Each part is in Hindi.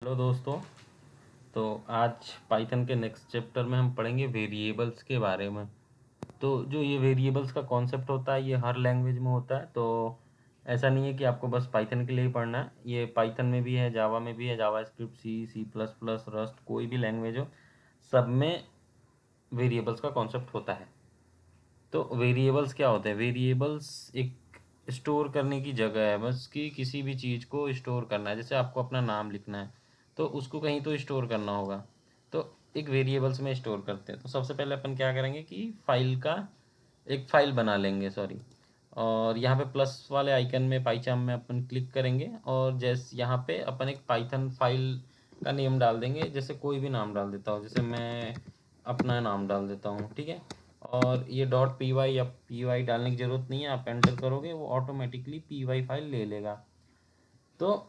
हेलो दोस्तों। तो आज पाइथन के नेक्स्ट चैप्टर में हम पढ़ेंगे वेरिएबल्स के बारे में। तो जो ये वेरिएबल्स का कॉन्सेप्ट होता है ये हर लैंग्वेज में होता है। तो ऐसा नहीं है कि आपको बस पाइथन के लिए ही पढ़ना है, ये पाइथन में भी है, जावा में भी है, जावा स्क्रिप्ट, सी सी प्लस प्लस, रस्ट, कोई भी लैंग्वेज हो, सब में वेरिएबल्स का कॉन्सेप्ट होता है। तो वेरिएबल्स क्या होते हैं? वेरिएबल्स एक स्टोर करने की जगह है, बस कि किसी भी चीज़ को स्टोर करना है। जैसे आपको अपना नाम लिखना है तो उसको कहीं तो स्टोर करना होगा, तो एक वेरिएबल्स में स्टोर करते हैं। तो सबसे पहले अपन क्या करेंगे कि फाइल का एक फ़ाइल बना लेंगे, सॉरी। और यहाँ पे प्लस वाले आइकन में पाइचाम में अपन क्लिक करेंगे और जैसे यहाँ पे अपन एक पाइथन फाइल का नेम डाल देंगे। जैसे कोई भी नाम डाल देता हूँ, जैसे मैं अपना नाम डाल देता हूँ, ठीक है। और ये डॉट पी वाई या पी वाई डालने की ज़रूरत नहीं है, आप एंटर करोगे वो ऑटोमेटिकली पी वाई फाइल ले लेगा। तो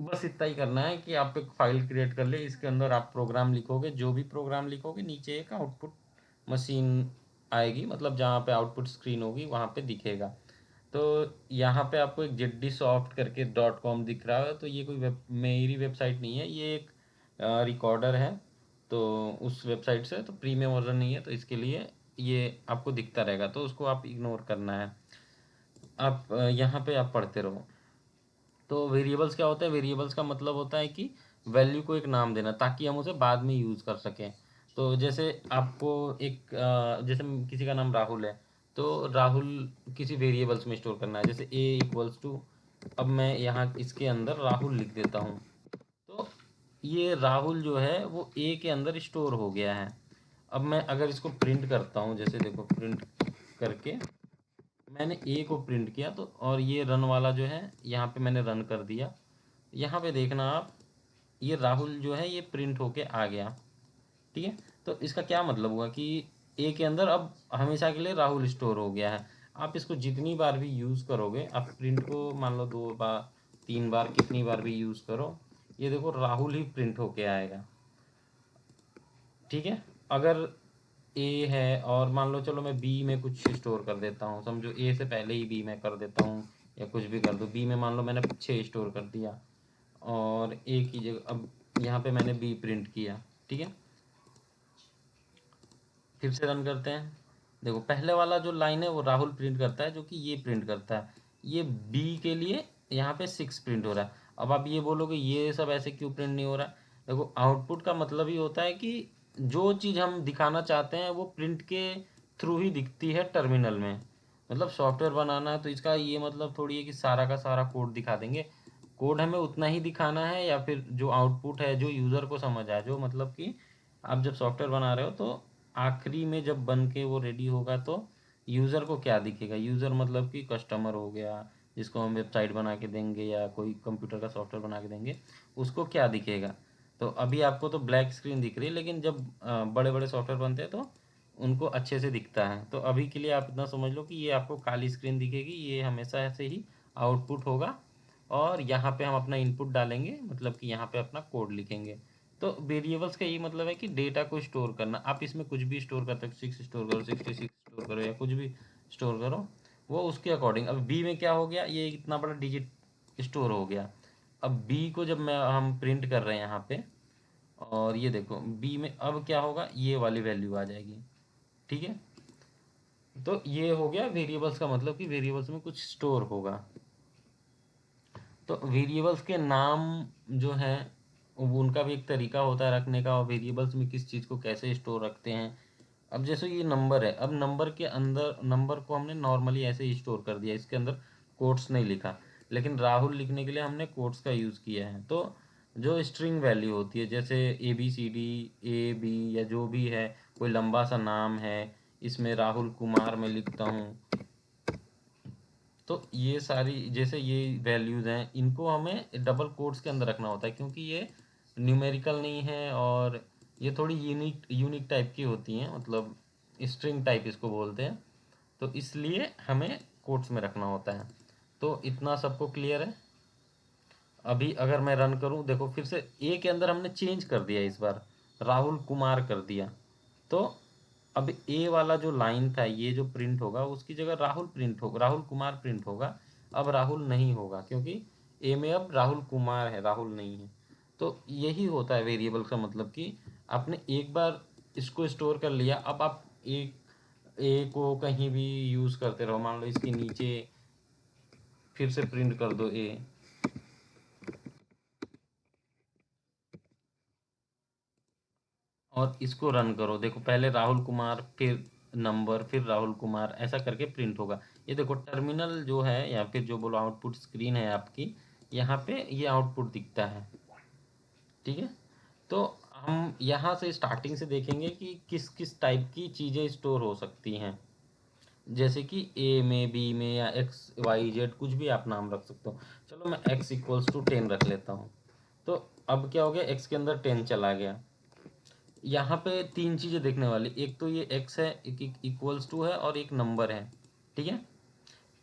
बस इतना ही करना है कि आप एक फ़ाइल क्रिएट कर ले, इसके अंदर आप प्रोग्राम लिखोगे, जो भी प्रोग्राम लिखोगे नीचे एक आउटपुट मशीन आएगी, मतलब जहाँ पे आउटपुट स्क्रीन होगी वहाँ पे दिखेगा। तो यहाँ पे आपको एक जेडी सॉफ्ट करके डॉट कॉम दिख रहा है, तो ये कोई मेरी वेबसाइट नहीं है, ये एक रिकॉर्डर है। तो उस वेबसाइट से तो प्रीमियम वर्जन नहीं है, तो इसके लिए ये आपको दिखता रहेगा, तो उसको आप इग्नोर करना है। आप यहाँ पे आप पढ़ते रहो। तो वेरिएबल्स क्या होता है? वेरिएबल्स का मतलब होता है कि वैल्यू को एक नाम देना ताकि हम उसे बाद में यूज़ कर सकें। तो जैसे आपको एक जैसे किसी का नाम राहुल है, तो राहुल किसी वेरिएबल्स में स्टोर करना है, जैसे ए इक्वल्स टू, अब मैं यहाँ इसके अंदर राहुल लिख देता हूँ। तो ये राहुल जो है वो ए के अंदर स्टोर हो गया है। अब मैं अगर इसको प्रिंट करता हूँ, जैसे देखो प्रिंट करके मैंने ए को प्रिंट किया, तो और ये रन वाला जो है यहाँ पे मैंने रन कर दिया। यहाँ पे देखना आप, ये राहुल जो है ये प्रिंट होके आ गया, ठीक है। तो इसका क्या मतलब हुआ कि ए के अंदर अब हमेशा के लिए राहुल स्टोर हो गया है। आप इसको जितनी बार भी यूज़ करोगे, आप प्रिंट को मान लो 2 बार 3 बार कितनी बार भी यूज़ करो, ये देखो राहुल ही प्रिंट होके आएगा, ठीक है। अगर ए है और मान लो चलो मैं बी में कुछ स्टोर कर देता हूँ, समझो ए से पहले ही बी में कर देता हूँ, या कुछ भी कर दो, बी में मान लो मैंने 6 स्टोर कर दिया और ए की जगह अब यहाँ पे मैंने बी प्रिंट किया, ठीक है। फिर से रन करते हैं। देखो पहले वाला जो लाइन है वो राहुल प्रिंट करता है, जो कि ये प्रिंट करता है। ये बी के लिए यहाँ पे 6 प्रिंट हो रहा है। अब आप ये बोलोगे ये सब ऐसे क्यों प्रिंट नहीं हो रहा? देखो आउटपुट का मतलब ही होता है कि जो चीज़ हम दिखाना चाहते हैं वो प्रिंट के थ्रू ही दिखती है टर्मिनल में। मतलब सॉफ्टवेयर बनाना है तो इसका ये मतलब थोड़ी है कि सारा का सारा कोड दिखा देंगे। कोड हमें उतना ही दिखाना है, या फिर जो आउटपुट है जो यूज़र को समझ आए, जो मतलब कि आप जब सॉफ्टवेयर बना रहे हो तो आखिरी में जब बन के वो रेडी होगा तो यूज़र को क्या दिखेगा? यूज़र मतलब कि कस्टमर हो गया, जिसको हम वेबसाइट बना के देंगे या कोई कंप्यूटर का सॉफ्टवेयर बना के देंगे, उसको क्या दिखेगा? तो अभी आपको तो ब्लैक स्क्रीन दिख रही है, लेकिन जब बड़े बड़े सॉफ्टवेयर बनते हैं तो उनको अच्छे से दिखता है। तो अभी के लिए आप इतना समझ लो कि ये आपको काली स्क्रीन दिखेगी, ये हमेशा ऐसे ही आउटपुट होगा। और यहाँ पे हम अपना इनपुट डालेंगे, मतलब कि यहाँ पे अपना कोड लिखेंगे। तो वेरिएबल्स का ये मतलब है कि डेटा को स्टोर करना। आप इसमें कुछ भी स्टोर कर सकते हो, 6 स्टोर करो, 66 स्टोर करो, या कुछ भी स्टोर करो, वो उसके अकॉर्डिंग। अब बी में क्या हो गया, ये इतना बड़ा डिजिट स्टोर हो गया। अब बी को जब मैं हम प्रिंट कर रहे हैं यहाँ पे, और ये देखो बी में अब क्या होगा, ये वाली वैल्यू आ जाएगी, ठीक है। तो ये हो गया वेरिएबल्स का मतलब कि वेरिएबल्स में कुछ स्टोर होगा। तो वेरिएबल्स के नाम जो हैं वो उनका भी एक तरीका होता है रखने का, और वेरिएबल्स में किस चीज़ को कैसे स्टोर रखते हैं। अब जैसे ये नंबर है, अब नंबर के अंदर नंबर को हमने नॉर्मली ऐसे ही स्टोर कर दिया, इसके अंदर कोट्स नहीं लिखा। लेकिन राहुल लिखने के लिए हमने कोट्स का यूज़ किया है। तो जो स्ट्रिंग वैल्यू होती है, जैसे A B C D, A B, या जो भी है, कोई लंबा सा नाम है, इसमें राहुल कुमार मैं लिखता हूँ, तो ये सारी जैसे ये वैल्यूज़ हैं, इनको हमें डबल कोट्स के अंदर रखना होता है, क्योंकि ये न्यूमेरिकल नहीं है और ये थोड़ी यूनिक यूनिक टाइप की होती हैं, मतलब स्ट्रिंग टाइप इसको बोलते हैं। तो इसलिए हमें कोट्स में रखना होता है। तो इतना सबको क्लियर है? अभी अगर मैं रन करूं, देखो फिर से ए के अंदर हमने चेंज कर दिया, इस बार राहुल कुमार कर दिया। तो अब ए वाला जो लाइन था ये जो प्रिंट होगा उसकी जगह राहुल प्रिंट होगा, राहुल कुमार प्रिंट होगा। अब राहुल नहीं होगा, क्योंकि ए में अब राहुल कुमार है, राहुल नहीं है। तो यही होता है वेरिएबल का मतलब कि आपने एक बार इसको स्टोर कर लिया, अब आप एक ए को कहीं भी यूज़ करते रहो। मान लो इसके नीचे फिर से प्रिंट कर दो ए, और इसको रन करो। देखो पहले राहुल कुमार, फिर नंबर, फिर राहुल कुमार, ऐसा करके प्रिंट होगा। ये देखो टर्मिनल जो है या फिर जो बोलो आउटपुट स्क्रीन है आपकी, यहाँ पे ये आउटपुट दिखता है। ठीक है, तो हम यहाँ से स्टार्टिंग से देखेंगे कि किस किस टाइप की चीज़ें स्टोर हो सकती हैं। जैसे कि ए में, बी में, या एक्स वाई जेड कुछ भी आप नाम रख सकते हो। चलो मैं एक्स इक्वल्स टू 10 रख लेता हूँ। तो अब क्या हो गया, एक्स के अंदर 10 चला गया। यहाँ पे तीन चीज़ें देखने वाली, एक तो ये एक्स है, एक इक्वल्स टू है, और एक नंबर है। ठीक है,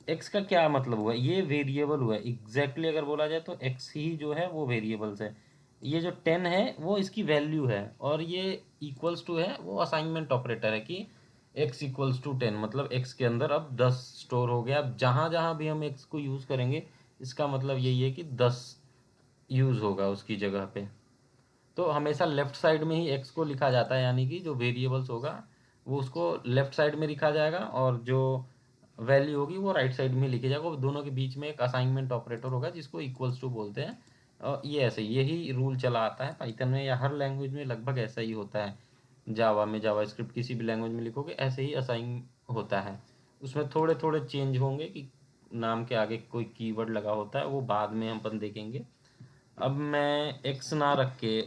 एक्स का क्या मतलब हुआ, ये वेरिएबल हुआ है एग्जैक्टली। अगर बोला जाए तो एक्स ही जो है वो वेरिएबल्स है। ये जो 10 है वो इसकी वैल्यू है, और ये इक्वल्स टू है वो असाइनमेंट ऑपरेटर है कि एक्स इक्वल्स टू 10, मतलब एक्स के अंदर अब 10 स्टोर हो गया। अब जहाँ जहाँ भी हम एक्स को यूज़ करेंगे, इसका मतलब यही है कि 10 यूज़ होगा उसकी जगह पे। तो हमेशा लेफ्ट साइड में ही एक्स को लिखा जाता है, यानी कि जो वेरिएबल्स होगा वो उसको लेफ्ट साइड में लिखा जाएगा, और जो वैल्यू होगी वो राइट साइड में लिखी जाएगा। वो दोनों के बीच में एक असाइनमेंट ऑपरेटर होगा जिसको इक्वल्स टू बोलते हैं। और ये ऐसे यही रूल चला आता है पाइथन में, या हर लैंग्वेज में लगभग ऐसा ही होता है। जावा में, जावा स्क्रिप्ट किसी भी लैंग्वेज में लिखोगे ऐसे ही असाइन होता है। उसमें थोड़े थोड़े चेंज होंगे कि नाम के आगे कोई कीवर्ड लगा होता है, वो बाद में हम अपन देखेंगे। अब मैं एक्स ना रख के,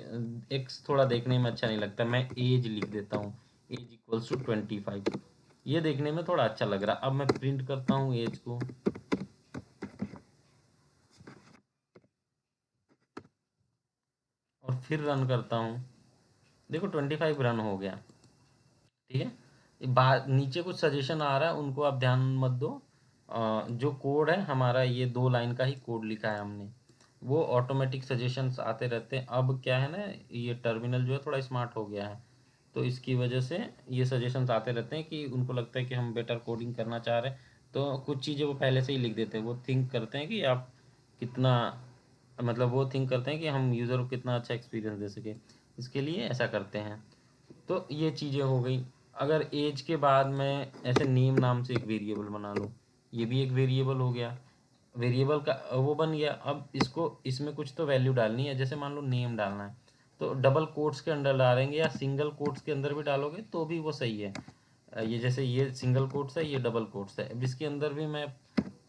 एक्स थोड़ा देखने में अच्छा नहीं लगता, मैं एज लिख देता हूँ। एज इक्वल्स टू 25, ये देखने में थोड़ा अच्छा लग रहा। अब मैं प्रिंट करता हूँ एज को, और फिर रन करता हूँ। देखो 25 रन हो गया। ठीक है, ये बात नीचे कुछ सजेशन आ रहा है, उनको आप ध्यान मत दो। जो कोड है हमारा, ये 2 लाइन का ही कोड लिखा है हमने, वो ऑटोमेटिक सजेशंस आते रहते हैं। अब क्या है ना, ये टर्मिनल जो है थोड़ा स्मार्ट हो गया है, तो इसकी वजह से ये सजेशंस आते रहते हैं कि उनको लगता है कि हम बेटर कोडिंग करना चाह रहे हैं, तो कुछ चीज़ें वो पहले से ही लिख देते हैं। वो थिंक करते हैं कि आप कितना, मतलब वो थिंक करते हैं कि हम यूज़र को कितना अच्छा एक्सपीरियंस दे सके, इसके लिए ऐसा करते हैं। तो ये चीज़ें हो गई। अगर एज के बाद मैं ऐसे नेम नाम से एक वेरिएबल बना लूँ, ये भी एक वेरिएबल हो गया। वेरिएबल का वो बन गया। अब इसको, इसमें कुछ तो वैल्यू डालनी है, जैसे मान लो नेम डालना है, तो डबल कोट्स के अंदर डालेंगे या सिंगल कोट्स के अंदर भी डालोगे तो भी वो सही है। ये जैसे ये सिंगल कोट्स है, ये डबल कोट्स है, अब इसके अंदर भी मैं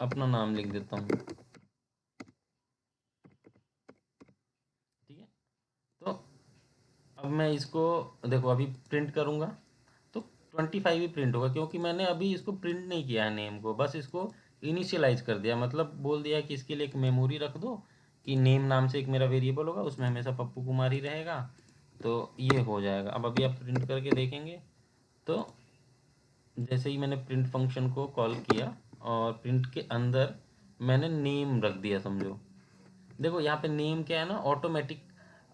अपना नाम लिख देता हूँ। ठीक है, तो अब मैं इसको, देखो अभी प्रिंट करूँगा तो 25 ही प्रिंट होगा, क्योंकि मैंने अभी इसको प्रिंट नहीं किया है नेम को, बस इसको इनिशियलाइज कर दिया। मतलब बोल दिया कि इसके लिए एक मेमोरी रख दो, कि नेम नाम से एक मेरा वेरिएबल होगा, उसमें हमेशा पप्पू कुमार ही रहेगा। तो ये हो जाएगा। अब अभी आप प्रिंट करके देखेंगे तो जैसे ही मैंने प्रिंट फंक्शन को कॉल किया और प्रिंट के अंदर मैंने नेम रख दिया समझो। देखो यहाँ पे नेम क्या है ना, ऑटोमेटिक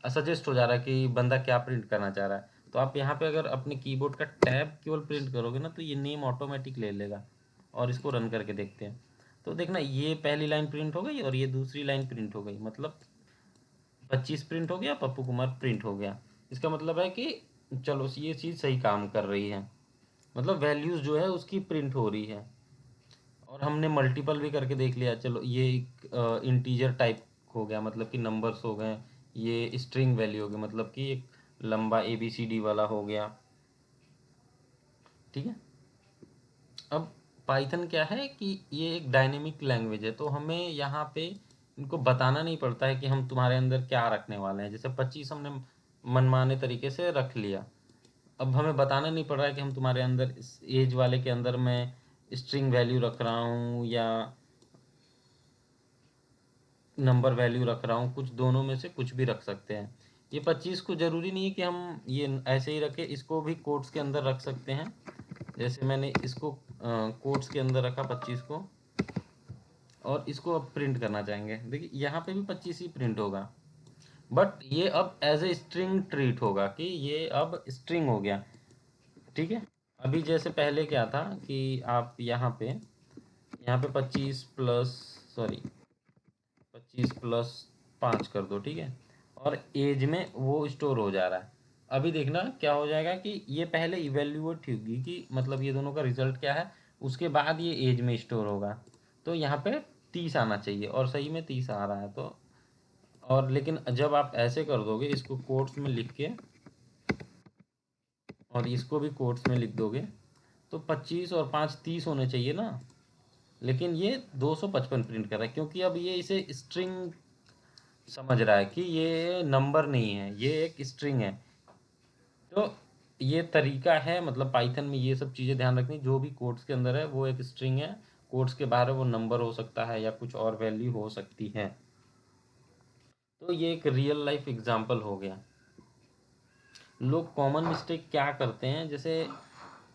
सजेस्ट हो जा रहा है कि बंदा क्या प्रिंट करना चाह रहा है। तो आप यहाँ पे अगर अपने कीबोर्ड का टैब केवल प्रिंट करोगे ना, तो ये नेम ऑटोमेटिक ले लेगा। और इसको रन करके देखते हैं, तो देखना ये पहली लाइन प्रिंट हो गई और ये दूसरी लाइन प्रिंट हो गई, मतलब 25 प्रिंट हो गया, पप्पू कुमार प्रिंट हो गया। इसका मतलब है कि चलो ये चीज़ सही काम कर रही है, मतलब वैल्यूज़ जो है उसकी प्रिंट हो रही है। और हमने मल्टीपल भी करके देख लिया, चलो ये एक इंटीजर टाइप हो गया, मतलब कि नंबर्स हो गए। ये स्ट्रिंग वैल्यू हो गई, मतलब कि एक लंबा ए बी सी डी वाला हो गया। ठीक है, अब पाइथन क्या है कि ये एक डायनेमिक लैंग्वेज है, तो हमें यहाँ पे इनको बताना नहीं पड़ता है कि हम तुम्हारे अंदर क्या रखने वाले हैं। जैसे 25 हमने मनमाने तरीके से रख लिया, अब हमें बताना नहीं पड़ रहा है कि हम तुम्हारे अंदर इस एज वाले के अंदर मैं स्ट्रिंग वैल्यू रख रहा हूँ या नंबर वैल्यू रख रहा हूँ, कुछ दोनों में से कुछ भी रख सकते हैं। ये 25 को ज़रूरी नहीं है कि हम ये ऐसे ही रखें, इसको भी कोट्स के अंदर रख सकते हैं। जैसे मैंने इसको कोट्स के अंदर रखा 25 को, और इसको अब प्रिंट करना चाहेंगे, देखिए यहाँ पे भी 25 ही प्रिंट होगा, बट ये अब एज ए स्ट्रिंग ट्रीट होगा कि ये अब स्ट्रिंग हो गया। ठीक है, अभी जैसे पहले क्या था कि आप यहाँ पे 25 प्लस, सॉरी 20+5 कर दो, ठीक है। और एज में वो स्टोर हो जा रहा है। अभी देखना क्या हो जाएगा कि ये पहले इवेल्युएट होगी कि मतलब ये दोनों का रिजल्ट क्या है, उसके बाद ये एज में स्टोर होगा। तो यहाँ पे 30 आना चाहिए और सही में 30 आ रहा है। तो और लेकिन जब आप ऐसे कर दोगे, इसको कोट्स में लिख के और इसको भी कोट्स में लिख दोगे, तो 25 और 5 30 होने चाहिए ना। लेकिन ये 255 प्रिंट कर रहा है क्योंकि अब ये इसे स्ट्रिंग समझ रहा है कि ये नंबर नहीं है, ये एक स्ट्रिंग है। तो ये तरीका है, मतलब पाइथन में ये सब चीज़ें ध्यान रखनी, जो भी कोड्स के अंदर है वो एक स्ट्रिंग है, कोड्स के बाहर वो नंबर हो सकता है या कुछ और वैल्यू हो सकती है। तो ये एक रियल लाइफ एग्जांपल हो गया। लोग कॉमन मिस्टेक क्या करते हैं, जैसे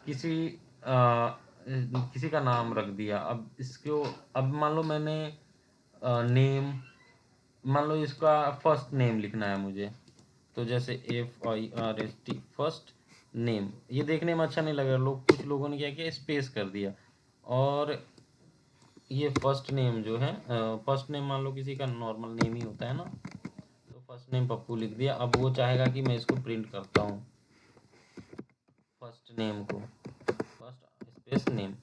किसी किसी का नाम रख दिया, अब इसको, अब मान लो मैंने नेम, मान लो इसका फर्स्ट नेम लिखना है मुझे, तो जैसे FIRST फर्स्ट नेम, ये देखने में अच्छा नहीं लग रहा, लोग कुछ लोगों ने क्या किया, स्पेस कर दिया। और ये फर्स्ट नेम जो है, फर्स्ट नेम मान लो किसी का नॉर्मल नेम ही होता है ना, तो फर्स्ट नेम पप्पू लिख दिया। अब वो चाहेगा कि मैं इसको प्रिंट करता हूँ, फर्स्ट नेम को, फर्स्ट स्पेस नेम।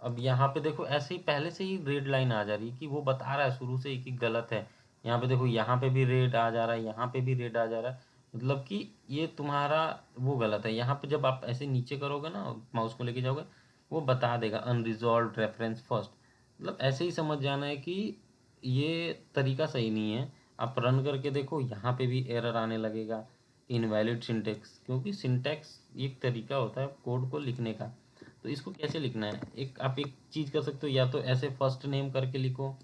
अब यहाँ पे देखो ऐसे ही पहले से ही रेड लाइन आ जा रही है कि वो बता रहा है शुरू से ही कि गलत है। यहाँ पे देखो, यहाँ पे भी रेड आ जा रहा है, यहाँ पे भी रेड आ जा रहा है, मतलब कि ये तुम्हारा वो गलत है। यहाँ पे जब आप ऐसे नीचे करोगे ना, माउस को लेके जाओगे, वो बता देगा अनरिजॉल्व रेफरेंस फर्स्ट, मतलब ऐसे ही समझ जाना है कि ये तरीका सही नहीं है। आप रन करके देखो, यहाँ पे भी एरर आने लगेगा, इनवैलिड सिंटेक्स, क्योंकि सिंटेक्स एक तरीका होता है कोड को लिखने का। तो इसको कैसे लिखना है, एक आप एक चीज़ कर सकते हो, या तो ऐसे फर्स्ट नेम करके लिखो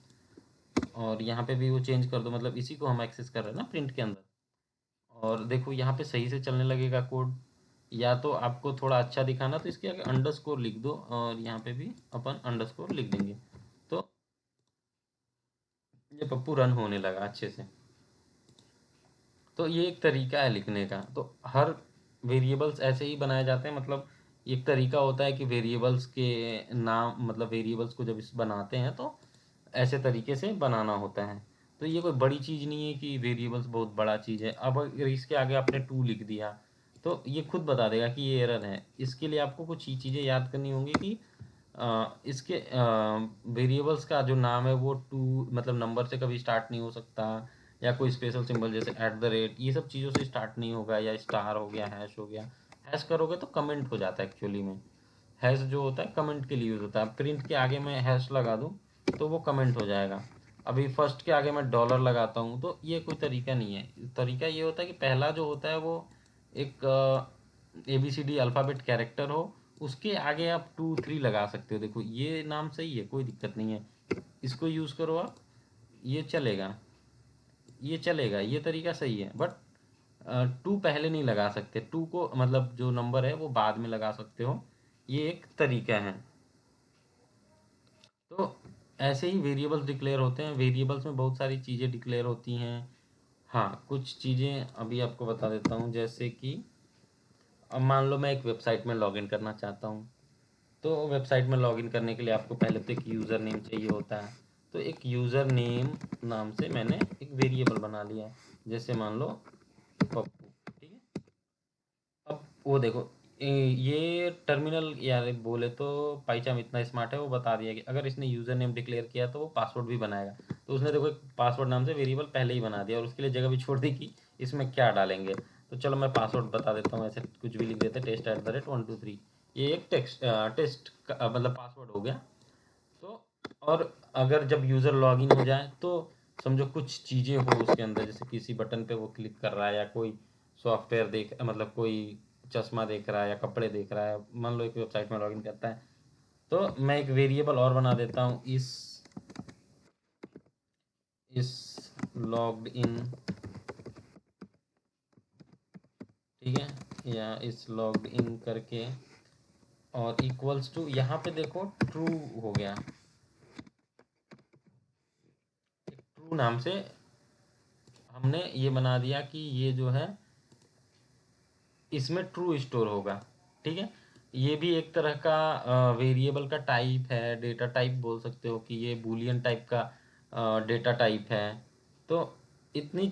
और यहाँ पे भी वो चेंज कर दो, मतलब इसी को हम एक्सेस कर रहे हैं ना प्रिंट के अंदर। और देखो यहाँ पे सही से चलने लगेगा कोड। या तो आपको थोड़ा अच्छा दिखाना तो इसके आगे अंडरस्कोर लिख दो और यहाँ पे भी अपन अंडरस्कोर लिख देंगे। तो ये पप्पू रन होने लगा अच्छे से। तो ये एक तरीका है लिखने का। तो हर वेरिएबल्स ऐसे ही बनाए जाते हैं, मतलब एक तरीका होता है कि वेरिएबल्स के नाम, मतलब वेरिएबल्स को जब इस बनाते हैं तो ऐसे तरीके से बनाना होता है। तो ये कोई बड़ी चीज़ नहीं है कि वेरिएबल्स बहुत बड़ा चीज़ है। अब अगर इसके आगे आपने टू लिख दिया तो ये खुद बता देगा कि ये एरर है। इसके लिए आपको कुछ ही चीज़ें याद करनी होंगी कि इसके वेरिएबल्स का जो नाम है वो टू, मतलब नंबर से कभी स्टार्ट नहीं हो सकता, या कोई स्पेशल सिंबल जैसे एट द रेट, ये सब चीज़ों से स्टार्ट नहीं होगा, या स्टार हो गया, हैश हो गया। हैश करोगे तो कमेंट हो जाता है एक्चुअली में। हैश जो होता है कमेंट के लिए यूज़ होता है। प्रिंट के आगे मैं हैश लगा दूँ तो वो कमेंट हो जाएगा। अभी फर्स्ट के आगे मैं डॉलर लगाता हूँ तो ये कोई तरीका नहीं है। तरीका ये होता है कि पहला जो होता है वो एक ABCD अल्फ़ाबेट कैरेक्टर हो, उसके आगे आप 2 3 लगा सकते हो। देखो ये नाम सही है, कोई दिक्कत नहीं है, इसको यूज़ करो आप, ये चलेगा, ये चलेगा, ये तरीका सही है। बट टू पहले नहीं लगा सकते, टू को मतलब जो नंबर है वो बाद में लगा सकते हो, ये एक तरीका है। तो ऐसे ही वेरिएबल्स डिक्लेयर होते हैं। वेरिएबल्स में बहुत सारी चीज़ें डिक्लेयर होती हैं। हाँ, कुछ चीज़ें अभी आपको बता देता हूँ, जैसे कि अब मान लो मैं एक वेबसाइट में लॉगिन करना चाहता हूँ। तो वेबसाइट में लॉगिन करने के लिए आपको पहले तो एक यूज़र नेम चाहिए होता है। तो एक यूज़र नेम नाम से मैंने एक वेरिएबल बना लिया है, जैसे मान लो पप्पू, ठीक है। अब वो देखो, ये टर्मिनल यार बोले तो पाईचाम इतना स्मार्ट है, वो बता दिया कि अगर इसने यूज़र नेम डिक्लेयर किया तो वो पासवर्ड भी बनाएगा। तो उसने देखो एक पासवर्ड नाम से वेरिएबल पहले ही बना दिया और उसके लिए जगह भी छोड़ दी कि इसमें क्या डालेंगे। तो चलो मैं पासवर्ड बता देता हूँ, ऐसे कुछ भी लिख देते, test@123। ये एक टेस्ट मतलब पासवर्ड हो गया। तो और अगर जब यूज़र लॉगिन हो जाए तो समझो कुछ चीज़ें हो उसके अंदर, जैसे किसी बटन पे वो क्लिक कर रहा है, या कोई सॉफ्टवेयर देख, मतलब कोई चश्मा देख रहा है या कपड़े देख रहा है, मान लो एक वेबसाइट में लॉगिन करता है। तो मैं एक वेरिएबल और बना देता हूँ, इस लॉग्ड इन, ठीक है, या इस लॉग्ड इन करके, और इक्वल्स टू, यहाँ पे देखो ट्रू हो गया। ट्रू नाम से हमने ये बना दिया कि ये जो है इसमें ट्रू स्टोर होगा, ठीक है। ये भी एक तरह का वेरिएबल का टाइप है, डेटा टाइप बोल सकते हो कि ये बूलियन टाइप का डेटा टाइप है। तो इतनी